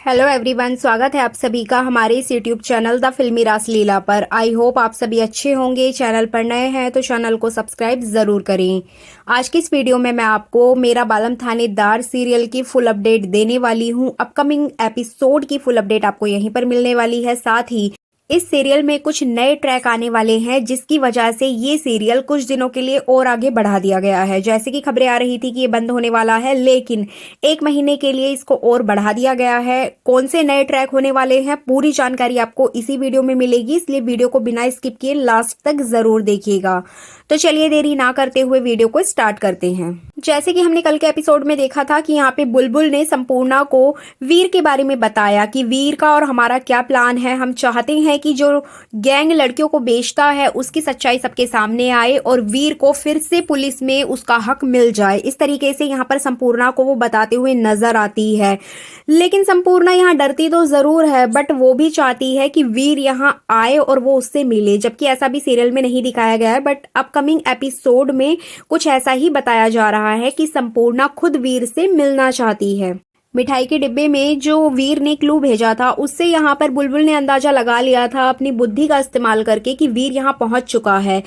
Hello everyone, स्वागत है आप सभी का हमारे इस यूट्यूब चैनल द फिल्मी रासलीला पर। आई होप आप सभी अच्छे होंगे। चैनल पर नए हैं तो चैनल को सब्सक्राइब ज़रूर करें। आज की इस वीडियो में मैं आपको मेरा बालम थानेदार सीरियल की फुल अपडेट देने वाली हूं। अपकमिंग एपिसोड की फुल अपडेट आपको यहीं पर मिलने वाली है। साथ ही इस सीरियल में कुछ नए ट्रैक आने वाले हैं जिसकी वजह से ये सीरियल कुछ दिनों के लिए और आगे बढ़ा दिया गया है। जैसे कि खबरें आ रही थी कि ये बंद होने वाला है, लेकिन 1 महीने के लिए इसको और बढ़ा दिया गया है। कौन से नए ट्रैक होने वाले हैं, पूरी जानकारी आपको इसी वीडियो में मिलेगी, इसलिए वीडियो को बिना स्किप किए लास्ट तक जरूर देखिएगा। तो चलिए देरी ना करते हुए वीडियो को स्टार्ट करते हैं। जैसे कि हमने कल के एपिसोड में देखा था कि यहाँ पे बुलबुल ने संपूर्णा को वीर के बारे में बताया कि वीर का और हमारा क्या प्लान है। हम चाहते हैं कि जो गैंग लड़कियों को बेचता है उसकी सच्चाई सबके सामने आए और वीर को फिर से पुलिस में उसका हक मिल जाए। इस तरीके से यहाँ पर संपूर्णा को वो बताते हुए नजर आती है। लेकिन संपूर्णा यहाँ डरती तो जरूर है, बट वो भी चाहती है कि वीर यहाँ आए और वो उससे मिले, जबकि ऐसा भी सीरियल में नहीं दिखाया गया है। बट अपकमिंग एपिसोड में कुछ ऐसा ही बताया जा रहा है कि संपूर्णा खुद वीर से मिलना चाहती है। मिठाई के डिब्बे में जो वीर ने क्लू भेजा था उससे यहाँ पर बुलबुल ने अंदाजा लगा लिया था अपनी बुद्धि का इस्तेमाल करके कि वीर यहाँ पहुंच चुका है।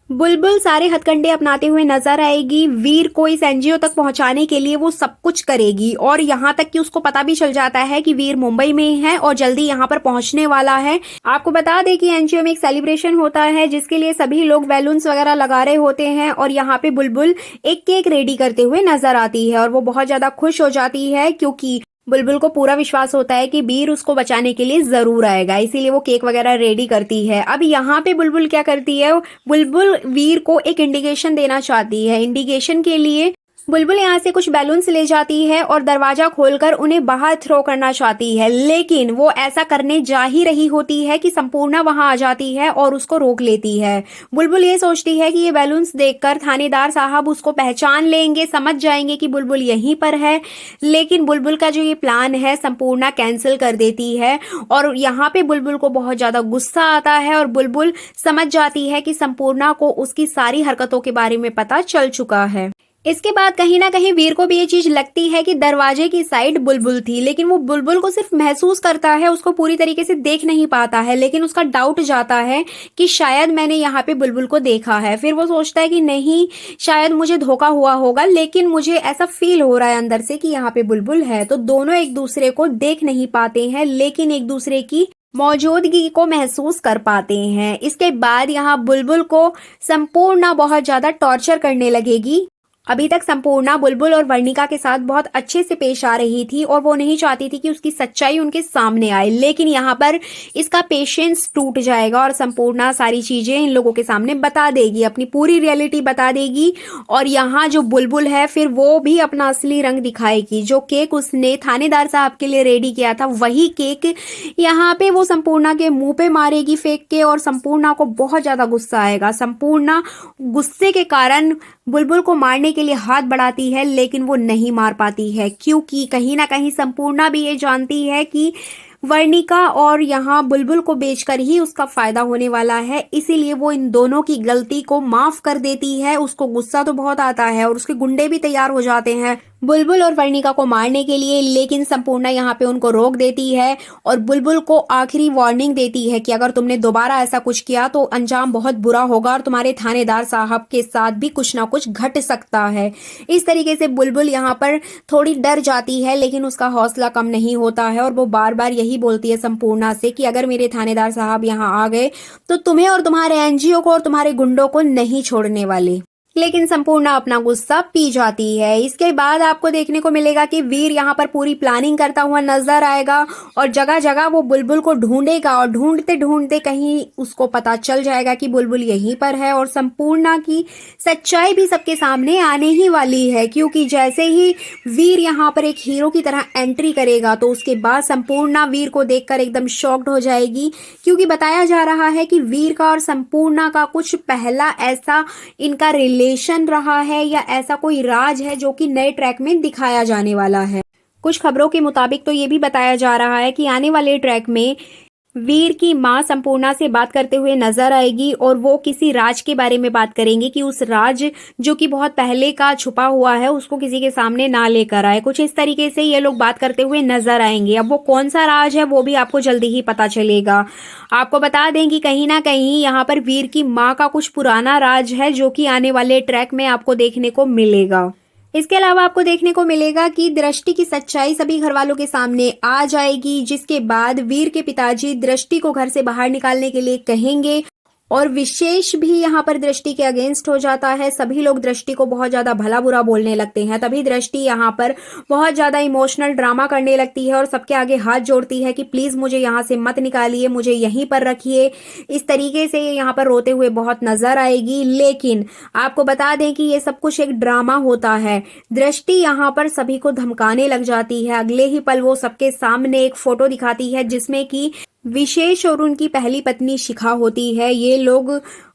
बुलबुल सारे हथकंडे अपनाते हुए नजर आएगी। वीर को इस एनजीओ तक पहुंचाने के लिए वो सब कुछ करेगी और यहाँ तक कि उसको पता भी चल जाता है कि वीर मुंबई में है और जल्दी यहाँ पर पहुंचने वाला है। आपको बता दें कि एनजीओ में एक सेलिब्रेशन होता है जिसके लिए सभी लोग बैलून्स वगैरह लगा रहे होते हैं और यहाँ पे बुलबुल एक केक रेडी करते हुए नजर आती है और वो बहुत ज्यादा खुश हो जाती है क्योंकि बुलबुल को पूरा विश्वास होता है कि वीर उसको बचाने के लिए जरूर आएगा, इसीलिए वो केक वगैरह रेडी करती है। अब यहाँ पे बुलबुल क्या करती है, बुलबुल वीर को एक इंडिकेशन देना चाहती है। इंडिकेशन के लिए बुलबुल यहाँ से कुछ बैलून्स ले जाती है और दरवाजा खोलकर उन्हें बाहर थ्रो करना चाहती है, लेकिन वो ऐसा करने जा ही रही होती है कि संपूर्णा वहां आ जाती है और उसको रोक लेती है। बुलबुल ये सोचती है कि ये बैलून्स देखकर थानेदार साहब उसको पहचान लेंगे, समझ जाएंगे कि बुलबुल यहीं पर है। लेकिन बुलबुल का जो ये प्लान है संपूर्णा कैंसिल कर देती है और यहाँ पे बुलबुल को बहुत ज्यादा गुस्सा आता है और बुलबुल समझ जाती है कि संपूर्णा को उसकी सारी हरकतों के बारे में पता चल चुका है। इसके बाद कहीं ना कहीं वीर को भी ये चीज लगती है कि दरवाजे की साइड बुलबुल थी, लेकिन वो बुलबुल को सिर्फ महसूस करता है, उसको पूरी तरीके से देख नहीं पाता है। लेकिन उसका डाउट जाता है कि शायद मैंने यहाँ पे बुलबुल को देखा है। फिर वो सोचता है कि नहीं, शायद मुझे धोखा हुआ होगा, लेकिन मुझे ऐसा फील हो रहा है अंदर से कि यहाँ पे बुलबुल है। तो दोनों एक दूसरे को देख नहीं पाते हैं, लेकिन एक दूसरे की मौजूदगी को महसूस कर पाते हैं। इसके बाद यहाँ बुलबुल को संपूर्णा बहुत ज्यादा टॉर्चर करने लगेगी। अभी तक संपूर्णा बुलबुल और वर्णिका के साथ बहुत अच्छे से पेश आ रही थी और वो नहीं चाहती थी कि उसकी सच्चाई उनके सामने आए, लेकिन यहाँ पर इसका पेशेंस टूट जाएगा और संपूर्णा सारी चीजें इन लोगों के सामने बता देगी, अपनी पूरी रियलिटी बता देगी। और यहाँ जो बुलबुल है फिर वो भी अपना असली रंग दिखाएगी। जो केक उसने थानेदार साहब के लिए रेडी किया था वही केक यहाँ पे वो संपूर्णा के मुंह पे मारेगी फेंक के और संपूर्णा को बहुत ज्यादा गुस्सा आएगा। संपूर्णा गुस्से के कारण बुलबुल को मारने के लिए हाथ बढ़ाती है, लेकिन वो नहीं मार पाती है क्योंकि कहीं ना कहीं संपूर्णा भी ये जानती है कि वर्णिका और यहाँ बुलबुल को बेचकर ही उसका फायदा होने वाला है। इसीलिए वो इन दोनों की गलती को माफ कर देती है। उसको गुस्सा तो बहुत आता है और उसके गुंडे भी तैयार हो जाते हैं बुलबुल और वर्णिका को मारने के लिए, लेकिन संपूर्णा यहाँ पे उनको रोक देती है और बुलबुल को आखिरी वार्निंग देती है कि अगर तुमने दोबारा ऐसा कुछ किया तो अंजाम बहुत बुरा होगा और तुम्हारे थानेदार साहब के साथ भी कुछ ना कुछ घट सकता है। इस तरीके से बुलबुल यहाँ पर थोड़ी डर जाती है, लेकिन उसका हौसला कम नहीं होता है और वो बार बार यही बोलती है संपूर्णा से कि अगर मेरे थानेदार साहब यहाँ आ गए तो तुम्हें और तुम्हारे एनजीओ को और तुम्हारे गुंडों को नहीं छोड़ने वाले। लेकिन संपूर्णा अपना गुस्सा पी जाती है। इसके बाद आपको देखने को मिलेगा कि वीर यहाँ पर पूरी प्लानिंग करता हुआ नजर आएगा और जगह जगह वो बुलबुल को ढूंढेगा और ढूंढते ढूंढते कहीं उसको पता चल जाएगा कि बुलबुल यहीं पर है और संपूर्णा की सच्चाई भी सबके सामने आने ही वाली है। क्योंकि जैसे ही वीर यहाँ पर एक हीरो की तरह एंट्री करेगा तो उसके बाद संपूर्णा वीर को देखकर एकदम शॉक्ड हो जाएगी, क्योंकि बताया जा रहा है कि वीर का और संपूर्णा का कुछ पहला ऐसा इनका रिलेशन रहा है या ऐसा कोई राज है जो कि नए ट्रैक में दिखाया जाने वाला है। कुछ खबरों के मुताबिक तो ये भी बताया जा रहा है कि आने वाले ट्रैक में वीर की मां संपूर्णा से बात करते हुए नजर आएगी और वो किसी राज के बारे में बात करेंगे कि उस राज जो कि बहुत पहले का छुपा हुआ है उसको किसी के सामने ना लेकर आए। कुछ इस तरीके से ये लोग बात करते हुए नजर आएंगे। अब वो कौन सा राज है वो भी आपको जल्दी ही पता चलेगा। आपको बता दें कि कहीं ना कहीं यहाँ पर वीर की मां का कुछ पुराना राज है जो कि आने वाले ट्रैक में आपको देखने को मिलेगा। इसके अलावा आपको देखने को मिलेगा कि दृष्टि की सच्चाई सभी घर वालों के सामने आ जाएगी, जिसके बाद वीर के पिताजी दृष्टि को घर से बाहर निकालने के लिए कहेंगे और विशेष भी यहाँ पर दृष्टि के अगेंस्ट हो जाता है। सभी लोग दृष्टि को बहुत ज्यादा भला बुरा बोलने लगते हैं। तभी दृष्टि यहाँ पर बहुत ज्यादा इमोशनल ड्रामा करने लगती है और सबके आगे हाथ जोड़ती है कि प्लीज मुझे यहाँ से मत निकालिए, मुझे यहीं पर रखिए। इस तरीके से यहाँ पर रोते हुए बहुत नजर आएगी। लेकिन आपको बता दें कि ये सब कुछ एक ड्रामा होता है। दृष्टि यहाँ पर सभी को धमकाने लग जाती है। अगले ही पल वो सबके सामने एक फोटो दिखाती है जिसमें कि विशेष और उनकी पहली पत्नी शिखा होती है। ये लोग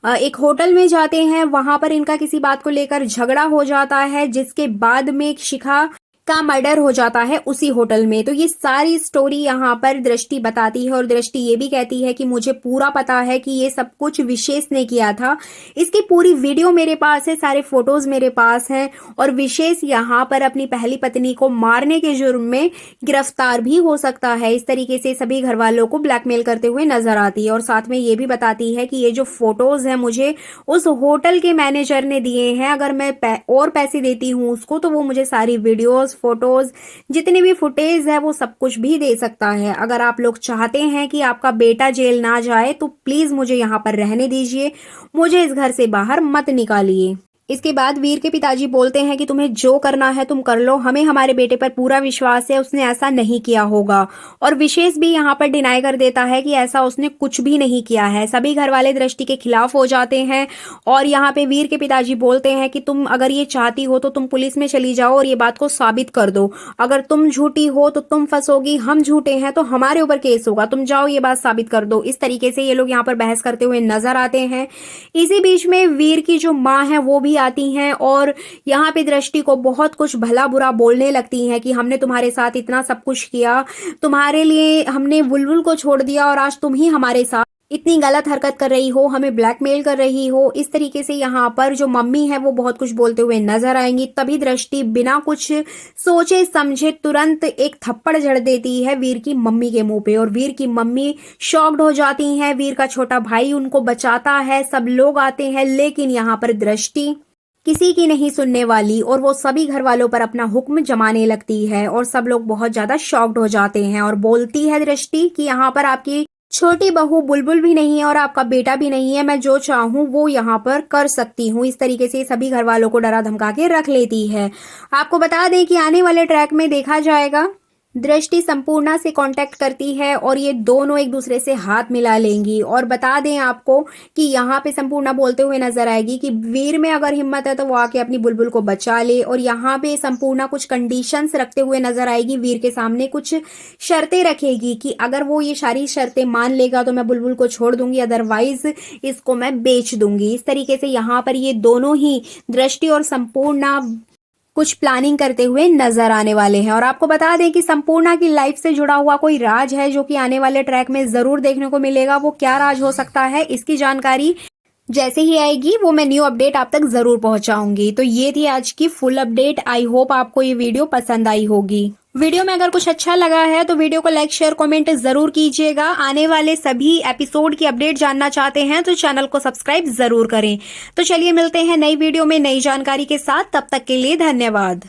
एक होटल में जाते हैं, वहां पर इनका किसी बात को लेकर झगड़ा हो जाता है, जिसके बाद में शिखा का मर्डर हो जाता है उसी होटल में। तो ये सारी स्टोरी यहाँ पर दृष्टि बताती है और दृष्टि ये भी कहती है कि मुझे पूरा पता है कि ये सब कुछ विशेष ने किया था। इसकी पूरी वीडियो मेरे पास है, सारे फोटोज मेरे पास हैं और विशेष यहाँ पर अपनी पहली पत्नी को मारने के जुर्म में गिरफ्तार भी हो सकता है। इस तरीके से सभी घर वालों को ब्लैकमेल करते हुए नजर आती है और साथ में ये भी बताती है कि ये जो फोटोज है मुझे उस होटल के मैनेजर ने दिए हैं। अगर मैं और पैसे देती हूँ उसको तो वो मुझे सारी वीडियोज, फोटोज, जितने भी फुटेज है वो सब कुछ भी दे सकता है। अगर आप लोग चाहते हैं कि आपका बेटा जेल ना जाए तो प्लीज मुझे यहाँ पर रहने दीजिए, मुझे इस घर से बाहर मत निकालिए। इसके बाद वीर के पिताजी बोलते हैं कि तुम्हें जो करना है तुम कर लो, हमें हमारे बेटे पर पूरा विश्वास है, उसने ऐसा नहीं किया होगा। और विशेष भी यहाँ पर डिनाई कर देता है कि ऐसा उसने कुछ भी नहीं किया है। सभी घर वाले दृष्टि के खिलाफ हो जाते हैं और यहाँ पे वीर के पिताजी बोलते हैं कि तुम अगर ये चाहती हो तो तुम पुलिस में चली जाओ और ये बात को साबित कर दो। अगर तुम झूठी हो तो तुम फंसोगी, हम झूठे हैं तो हमारे ऊपर केस होगा, तुम जाओ ये बात साबित कर दो। इस तरीके से ये लोग यहाँ पर बहस करते हुए नजर आते हैं। इसी बीच में वीर की जो माँ है वो भी आती हैं और यहाँ पे दृष्टि को बहुत कुछ भला बुरा बोलने लगती हैं कि हमने तुम्हारे साथ इतना सब कुछ किया, तुम्हारे लिए हमने बुलबुल को छोड़ दिया और आज तुम ही हमारे साथ इतनी गलत हरकत कर रही हो, हमें ब्लैकमेल कर रही हो। इस तरीके से यहाँ पर जो मम्मी है वो बहुत कुछ बोलते हुए नजर आएंगी। तभी दृष्टि बिना कुछ सोचे समझे तुरंत एक थप्पड़ जड़ देती है वीर की मम्मी के मुंह पे और वीर की मम्मी शॉक्ड हो जाती हैं। वीर का छोटा भाई उनको बचाता है, सब लोग आते हैं, लेकिन यहाँ पर दृष्टि किसी की नहीं सुनने वाली और वो सभी घर वालों पर अपना हुक्म जमाने लगती है और सब लोग बहुत ज्यादा शॉक्ड हो जाते हैं और बोलती है दृष्टि कि यहाँ पर आपकी छोटी बहू बुलबुल भी नहीं है और आपका बेटा भी नहीं है, मैं जो चाहूँ वो यहाँ पर कर सकती हूँ। इस तरीके से सभी घर वालों को डरा धमका के रख लेती है। आपको बता दें कि आने वाले ट्रैक में देखा जाएगा दृष्टि संपूर्णा से कांटेक्ट करती है और ये दोनों एक दूसरे से हाथ मिला लेंगी। और बता दें आपको कि यहाँ पे संपूर्णा बोलते हुए नजर आएगी कि वीर में अगर हिम्मत है तो वो आके अपनी बुलबुल को बचा ले। और यहाँ पे संपूर्णा कुछ कंडीशंस रखते हुए नजर आएगी, वीर के सामने कुछ शर्तें रखेगी कि अगर वो ये सारी शर्तें मान लेगा तो मैं बुलबुल को छोड़ दूंगी, अदरवाइज इसको मैं बेच दूंगी। इस तरीके से यहाँ पर ये दोनों ही दृष्टि और संपूर्णा कुछ प्लानिंग करते हुए नजर आने वाले हैं। और आपको बता दें कि संपूर्णा की लाइफ से जुड़ा हुआ कोई राज है जो कि आने वाले ट्रैक में जरूर देखने को मिलेगा। वो क्या राज हो सकता है, इसकी जानकारी जैसे ही आएगी वो मैं न्यू अपडेट आप तक जरूर पहुंचाऊंगी। तो ये थी आज की फुल अपडेट। आई होप आपको ये वीडियो पसंद आई होगी। वीडियो में अगर कुछ अच्छा लगा है तो वीडियो को लाइक, शेयर, कमेंट जरूर कीजिएगा। आने वाले सभी एपिसोड की अपडेट जानना चाहते हैं तो चैनल को सब्सक्राइब जरूर करें। तो चलिए मिलते हैं नई वीडियो में नई जानकारी के साथ, तब तक के लिए धन्यवाद।